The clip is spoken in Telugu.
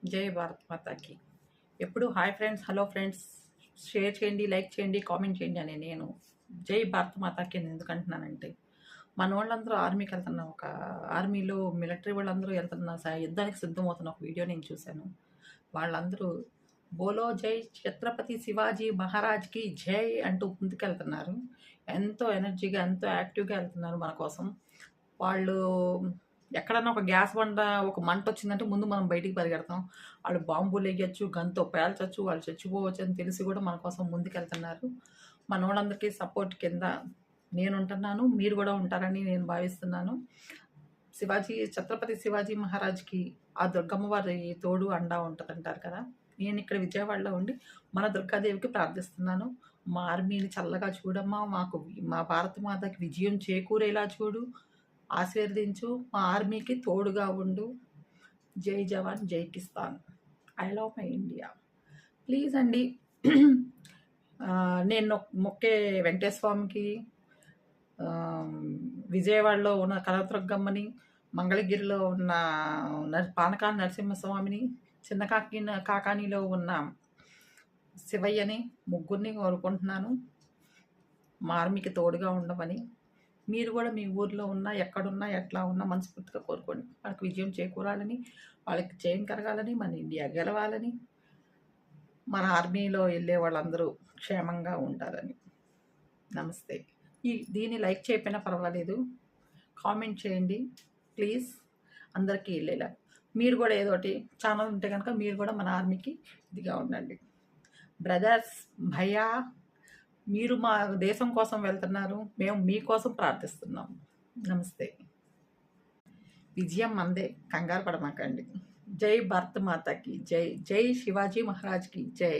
జై భారత్ మాతాకి. ఎప్పుడు hi friends, hello friends, share చేయండి, లైక్ చేయండి, కామెంట్ చేయండి అని నేను జై భారత్ మాతాకి అని ఎందుకు అంటున్నానంటే, మన వాళ్ళందరూ ఆర్మీకి వెళ్తున్న ఒక ఆర్మీలో మిలిటరీ వాళ్ళందరూ వెళ్తున్న యుద్ధానికి సిద్ధమవుతున్న ఒక వీడియో నేను చూశాను. వాళ్ళందరూ బోలో జై ఛత్రపతి శివాజీ మహారాజ్కి జై అంటూ ముందుకెళ్తున్నారు. ఎంతో ఎనర్జీగా, ఎంతో యాక్టివ్గా వెళ్తున్నారు మన కోసం. వాళ్ళు ఎక్కడన్నా ఒక గ్యాస్ బండ, ఒక మంట వచ్చిందంటే ముందు మనం బయటికి పరిగెడతాం. వాళ్ళు బాంబులు వేయచ్చు, గన్తో పేల్చొచ్చు, వాళ్ళు చచ్చిపోవచ్చు అని తెలిసి కూడా మన కోసం ముందుకెళ్తున్నారు. మన వాళ్ళందరికీ సపోర్ట్ కింద నేనుంటున్నాను, మీరు కూడా ఉంటారని నేను భావిస్తున్నాను. ఛత్రపతి శివాజీ మహారాజ్కి ఆ దుర్గమ్మ వారి తోడు అండా ఉంటుందంటారు కదా. నేను ఇక్కడ విజయవాడలో ఉండి మన దుర్గాదేవికి ప్రార్థిస్తున్నాను. మా ఆర్మీని చల్లగా చూడమ్మా, మా భారత మాతకి విజయం చేకూరేలా చూడు, ఆశీర్వదించు, మా ఆర్మీకి తోడుగా ఉండు. జై జవాన్ జై Kisan. I love my India. Please అండి. నేను మొక్కే వెంకటేశ్వర స్వామికి, విజయవాడలో ఉన్న కనకదుర్గమ్మని, మంగళగిరిలో ఉన్న పానకాల నరసింహస్వామిని, చిన్న కాకానీలో ఉన్న శివయ్యని, ముగ్గురిని కోరుకుంటున్నాను మా ఆర్మీకి తోడుగా ఉండమని. మీరు కూడా మీ ఊర్లో ఉన్నా, ఎక్కడున్నా, ఎట్లా ఉన్నా మనస్ఫూర్తిగా కోరుకోండి. వాళ్ళకి విజయం చేకూరాలని, వాళ్ళకి జయం కలగాలని, మన ఇండియా గెలవాలని, మన ఆర్మీలో వెళ్ళే వాళ్ళందరూ క్షేమంగా ఉండాలని. నమస్తే. దీన్ని లైక్ చేయకపోయినా పర్వాలేదు, కామెంట్ చేయండి ప్లీజ్, అందరికీ వెళ్ళేలా. మీరు కూడా ఏదోటి ఛానల్ ఉంటే కనుక మీరు కూడా మన ఆర్మీకి ఇదిగా ఉండండి. బ్రదర్స్, భయ్యా, మీరు మా దేశం కోసం వెళ్తున్నారు, మేము మీకోసం ప్రార్థిస్తున్నాం. నమస్తే. విజయం మందే, కంగారు పడమాకండి. జై భారత్ మాతాకి జై. జై శివాజీ మహారాజ్కి జై.